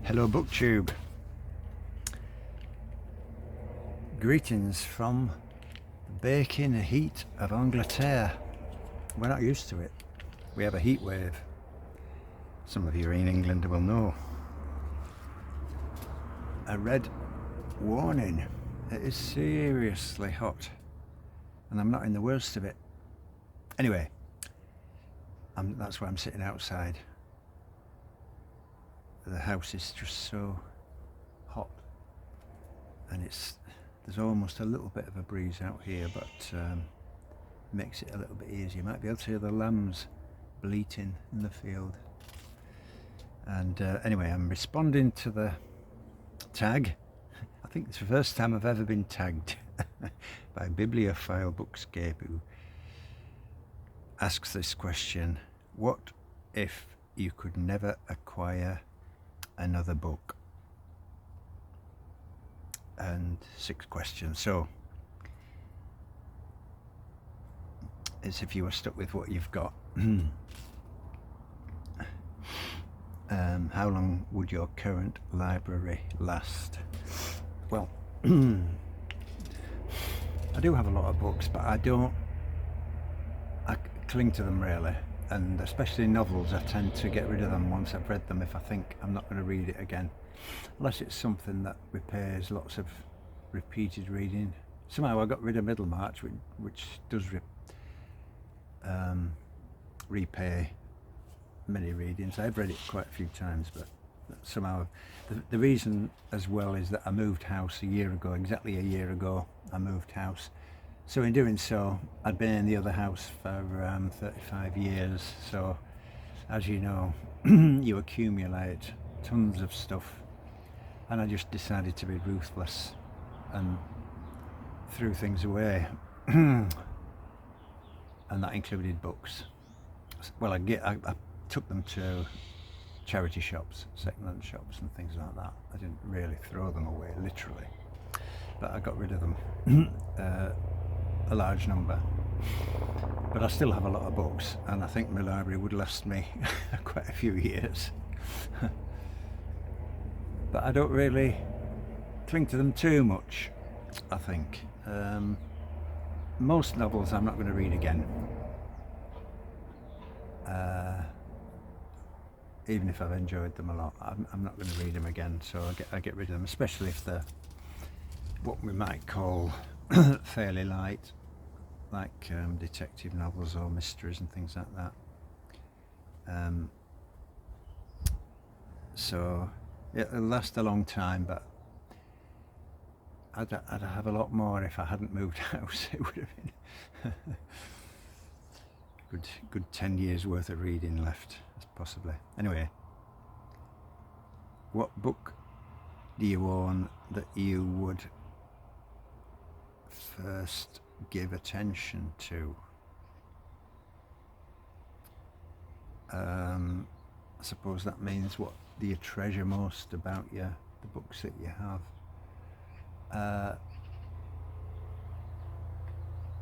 Hello BookTube. Greetings from the baking heat of Angleterre. We're not used to it. We have a heat wave. Some of you in England will know. A red warning. It is seriously hot. And I'm not in the worst of it. Anyway, that's why I'm sitting outside. The house is just so hot, and there's almost a little bit of a breeze out here, but makes it a little bit easier. You might be able to hear the lambs bleating in the field. And anyway, I'm responding to the tag. I think it's the first time I've ever been tagged by Bibliophile Bookscape, who asks this question: what if you could never acquire another book? And 6 questions. So it's if you were stuck with what you've got. How long would your current library last? Well, I do have a lot of books, but I cling to them really, and especially novels. I tend to get rid of them once I've read them if I think I'm not going to read it again, unless it's something that repairs lots of repeated reading. Somehow I got rid of Middlemarch, which does repay many readings. I've read it quite a few times, but somehow the reason as well is that I moved house a year ago. Exactly a year ago I moved house. So in doing so, I'd been in the other house for 35 years. So as you know, you accumulate tons of stuff, and I just decided to be ruthless and threw things away. And that included books. Well, I took them to charity shops, second-hand shops and things like that. I didn't really throw them away, literally, but I got rid of them. A large number, but I still have a lot of books, and I think my library would last me quite a few years. But I don't really cling to them too much, I think. Most novels I'm not going to read again, even if I've enjoyed them a lot. I'm not going to read them again, so I get rid of them, especially if they're what we might call fairly light, like detective novels or mysteries and things like that. So it'll last a long time, but I'd have a lot more if I hadn't moved house. It would have been good 10 years worth of reading left, possibly. Anyway, what book do you own that you would first give attention to? I suppose that means what do you treasure most about the books that you have.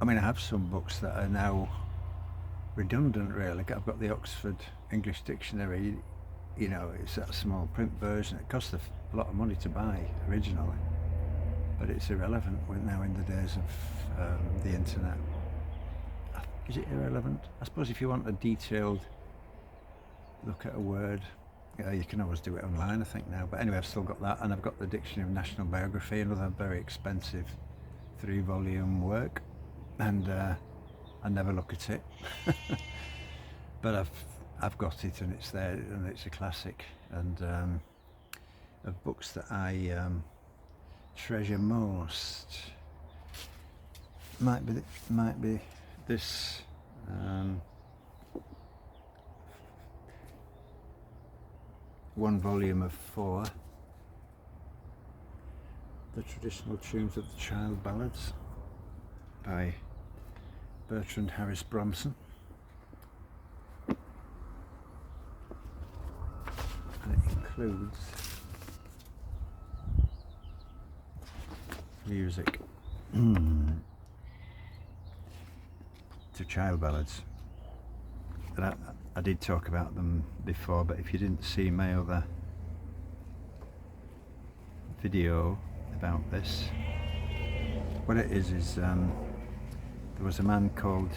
I mean, I have some books that are now redundant really. I've got the Oxford English Dictionary, you know, it's that small print version. It cost a lot of money to buy originally, but it's irrelevant now in the days of the internet. Is it irrelevant? I suppose if you want a detailed look at a word, you can always do it online, I think, now. But anyway, I've still got that, and I've got the Dictionary of National Biography, another very expensive 3-volume work, and I never look at it. But I've got it, and it's there, and it's a classic. And of books that I treasure most, might be this one volume of 4, The Traditional Tunes of the Child Ballads by Bertrand Harris Bromson. And it includes music to child ballads. And I did talk about them before, but if you didn't see my other video about this. What it is there was a man called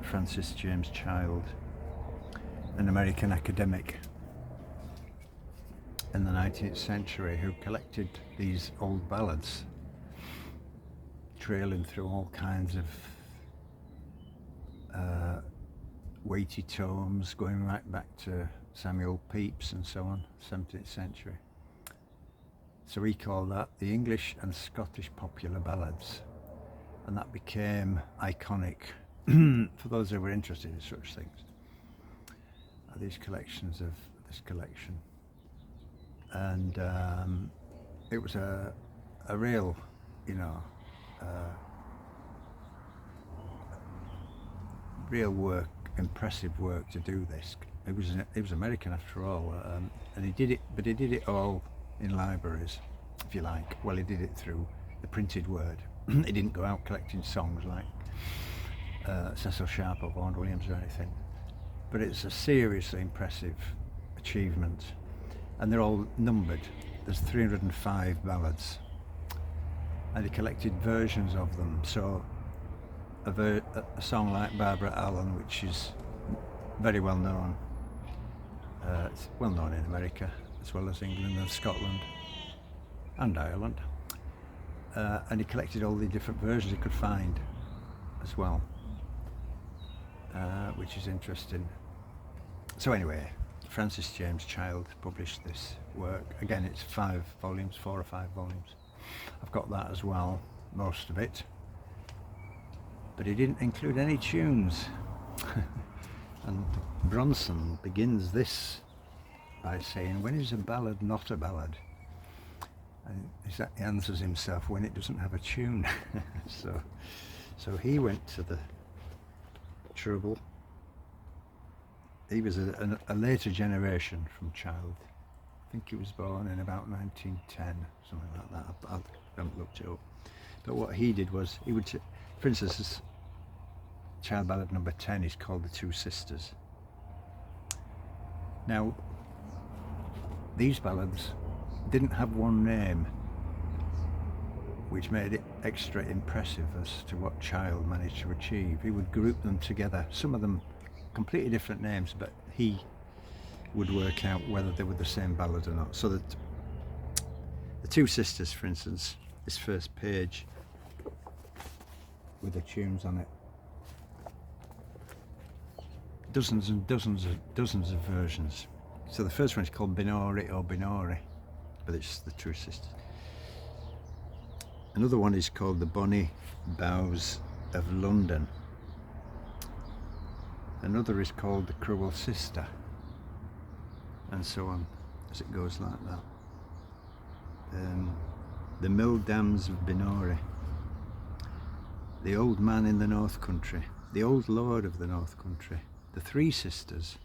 Francis James Child, an American academic in the 19th century, who collected these old ballads, trailing through all kinds of weighty tomes, going right back to Samuel Pepys and so on, 17th century. So he called that the English and Scottish popular ballads, and that became iconic for those who were interested in such things. These collections of this collection, and it was a real, real work, impressive work to do this. It was American after all, and he did it all in libraries, if you like. Well, he did it through the printed word. He didn't go out collecting songs like Cecil Sharp or Vaughan Williams or anything. But it's a seriously impressive achievement, and they're all numbered. There's 305 ballads, and he collected versions of them. So a song like Barbara Allen, which is very well known, it's well known in America as well as England and Scotland and Ireland, and he collected all the different versions he could find as well, which is interesting. So anyway, Francis James Child published this work. Again, it's 5 volumes, 4 or 5 volumes. I've got that as well, most of it. But he didn't include any tunes. And Bronson begins this by saying, when is a ballad not a ballad? And he answers himself, when it doesn't have a tune. So he went to the trouble. He was a later generation from Child. I think he was born in about 1910, something like that. I haven't looked it up. But what he did was, he would, for instance, this Child ballad number 10 is called The Two Sisters. Now, these ballads didn't have one name, which made it extra impressive as to what Child managed to achieve. He would group them together, some of them completely different names, but he would work out whether they were the same ballad or not. So that The Two Sisters, for instance, this first page with the tunes on it, dozens and dozens of versions. So the first one is called Binori or Binori, but it's The Two Sisters. Another one is called The Bonnie Boughs of London. Another is called The Cruel Sister, and so on, as it goes like that. The Mill Dams of Binori, The Old Man in the North Country, The Old Lord of the North Country, The Three Sisters.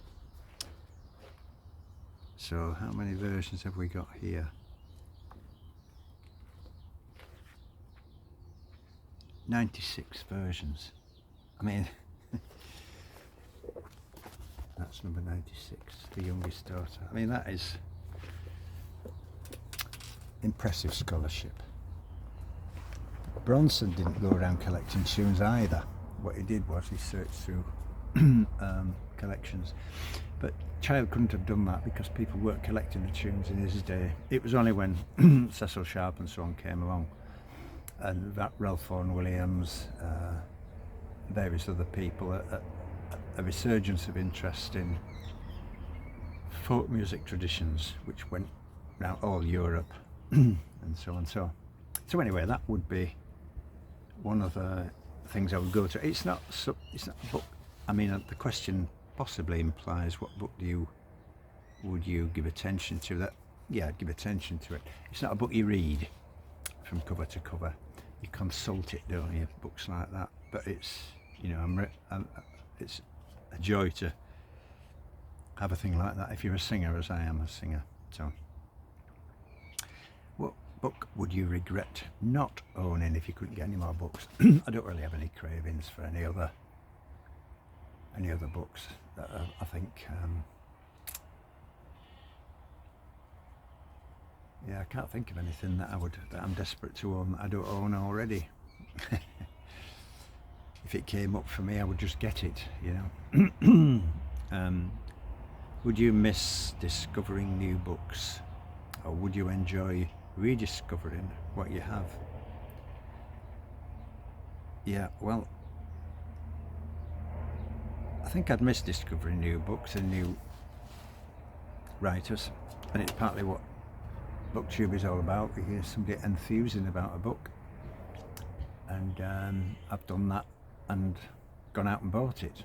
So how many versions have we got here? 96 versions. I mean, that's number 96, The Youngest Daughter. I mean, that is impressive scholarship. Bronson didn't go around collecting tunes either. What he did was he searched through collections, but Child couldn't have done that because people weren't collecting the tunes in his day. It was only when Cecil Sharp and so on came along, and Ralph Vaughan Williams, various other people, a resurgence of interest in folk music traditions, which went around all Europe and so on. So anyway, that would be one of the things I would go to. It's not a book. I mean, the question possibly implies, what book would you give attention to? That, yeah, I'd give attention to it. It's not a book you read from cover to cover. You consult it, don't you? Books like that. But it's, it's a joy to have a thing like that if you're a singer, as I am a singer. So, what book would you regret not owning if you couldn't get any more books? I don't really have any cravings for any other books that I think Yeah, I can't think of anything that I'm desperate to own that I don't own already. If it came up for me, I would just get it, Would you miss discovering new books, or would you enjoy rediscovering what you have? Yeah, well, I think I'd miss discovering new books and new writers, and it's partly what BookTube is all about. You hear somebody enthusing about a book, and I've done that and gone out and bought it.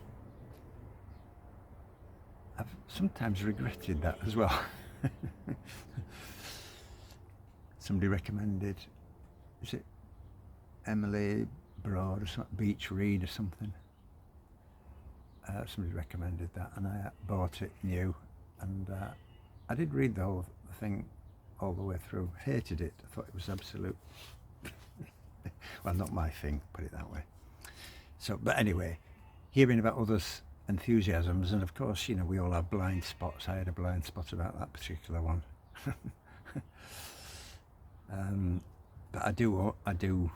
I've sometimes regretted that as well. Somebody recommended, is it Emily Broad or something, Beach Read or something? Somebody recommended that, and I bought it new, and I did read the whole thing all the way through. Hated it. I thought it was absolute well, not my thing, put it that way. So, but anyway, hearing about others' enthusiasms, and of course, we all have blind spots. I had a blind spot about that particular one. But I do, I don't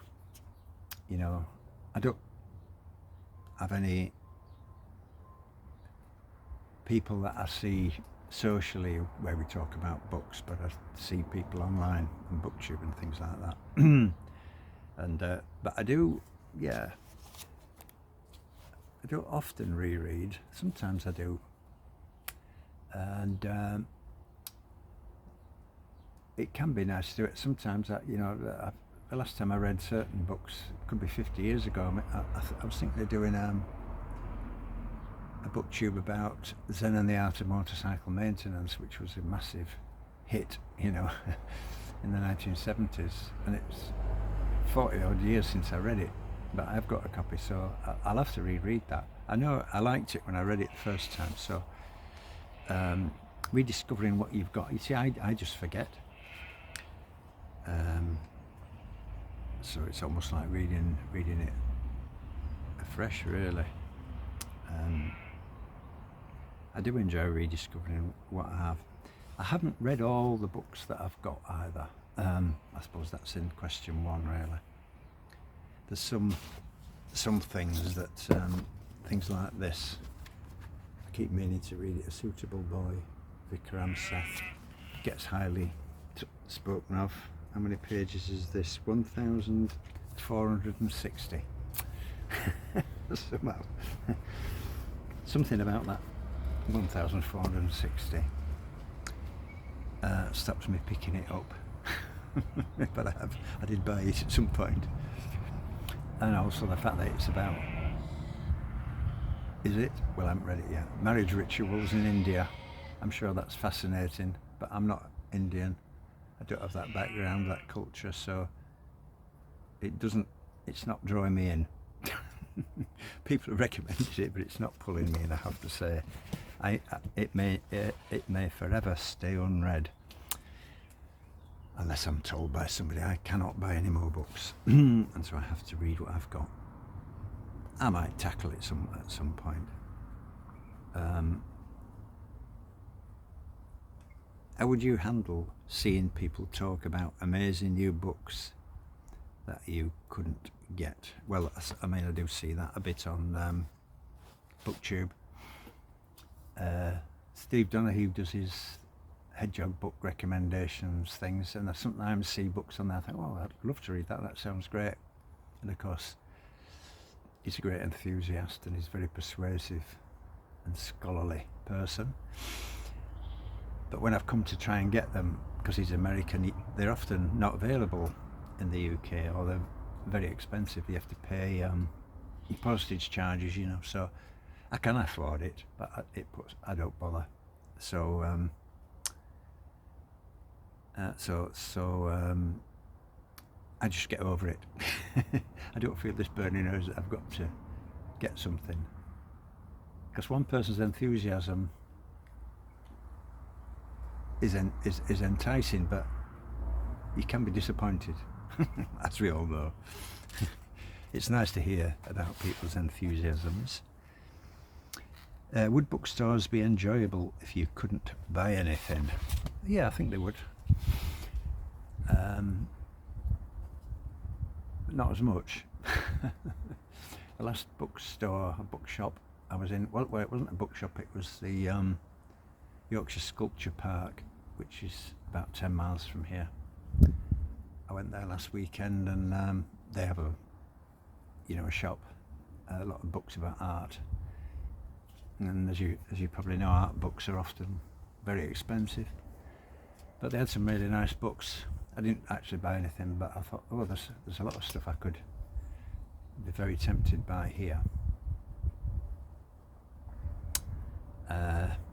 have any people that I see socially where we talk about books, but I see people online and BookTube and things like that. And but I do, yeah, I don't often reread. Sometimes I do, and it can be nice to do it. Sometimes the last time I read certain books could be 50 years ago. I was thinking of doing a BookTube about Zen and the Art of Motorcycle Maintenance, which was a massive hit, in the 1970s, and it's 40 odd years since I read it, but I've got a copy, so I'll have to reread that. I know I liked it when I read it the first time, so rediscovering what you've got. You see, I just forget. So it's almost like reading it afresh, really. I do enjoy rediscovering what I have. I haven't read all the books that I've got either. I suppose that's in question one, really. There's some things that, things like this, I keep meaning to read it. A Suitable Boy, Vikram Seth, gets highly spoken of. How many pages is this? 1,460. Somehow. Something about that 1,460 stops me picking it up. But I did buy it at some point. And also the fact that it's about, is it? Well, I haven't read it yet. Marriage rituals in India. I'm sure that's fascinating, but I'm not Indian. I don't have that background, that culture, so it's not drawing me in. People have recommended it, but it's not pulling me in, I have to say. It may forever stay unread. Unless I'm told by somebody I cannot buy any more books. And so I have to read what I've got. I might tackle it at some point. How would you handle seeing people talk about amazing new books that you couldn't get? Well, I mean, I do see that a bit on BookTube. Steve Donahue does his Hedgehog book recommendations things, and I sometimes see books on there. I think, oh, I'd love to read that. That sounds great. And of course, he's a great enthusiast, and he's a very persuasive and scholarly person. But when I've come to try and get them, because he's American, they're often not available in the UK, or they're very expensive. You have to pay postage charges, So I can afford it, but I don't bother. So I just get over it. I don't feel this burning urge that I've got to get something, because one person's enthusiasm is enticing, but you can be disappointed, as we all know. It's nice to hear about people's enthusiasms. Would bookstores be enjoyable if you couldn't buy anything? Yeah, I think they would. but not as much. The last bookstore, a bookshop I was in, well, it wasn't a bookshop, it was the Yorkshire Sculpture Park, which is about 10 miles from here. I went there last weekend, and they have a shop, a lot of books about art. And as you probably know, art books are often very expensive. But they had some really nice books. I didn't actually buy anything, but I thought, oh, there's a lot of stuff I could be very tempted by here.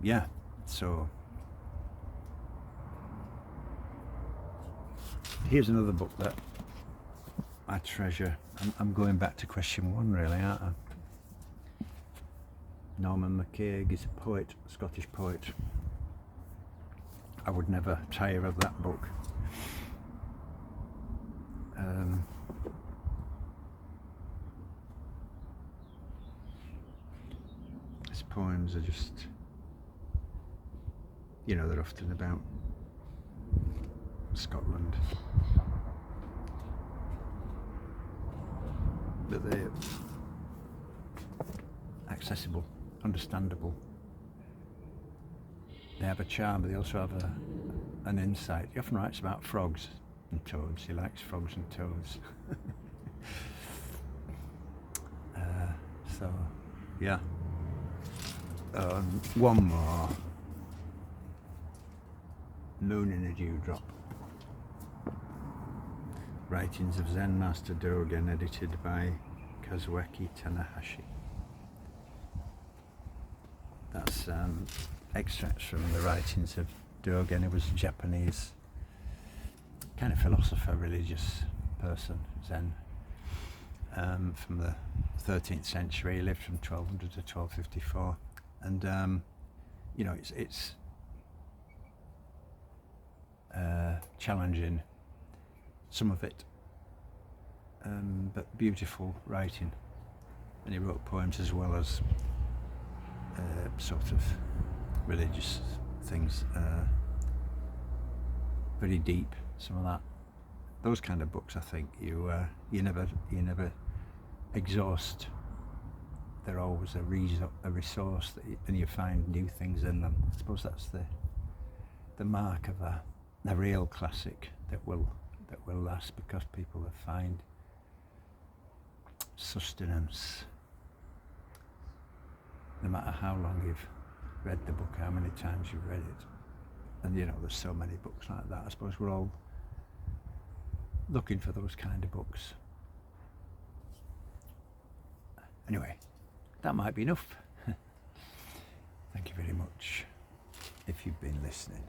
Yeah, so here's another book that I treasure. I'm going back to question one, really, aren't I? Norman McCaig is a poet, a Scottish poet. I would never tire of that book. His poems are just, they're often about Scotland, but they're accessible, understandable. They have a charm, but they also have an insight. He often writes about frogs and toads. He likes frogs and toads. So, yeah. One more. Moon in a Dewdrop. Writings of Zen Master Dogen, edited by Kazuaki Tanahashi. That's extracts from the writings of Dogen, who was a Japanese kind of philosopher, religious person, Zen, from the 13th century. He lived from 1200 to 1254, and it's challenging, some of it, but beautiful writing. And he wrote poems as well as sort of religious things, very deep, some of that. Those kind of books, I think you never exhaust. They're always a resource and you find new things in them. I suppose that's the mark of a real classic that will last, because people will find sustenance no matter how long you've read the book, how many times you've read it. And there's so many books like that. I suppose we're all looking for those kind of books. Anyway, that might be enough. Thank you very much if you've been listening.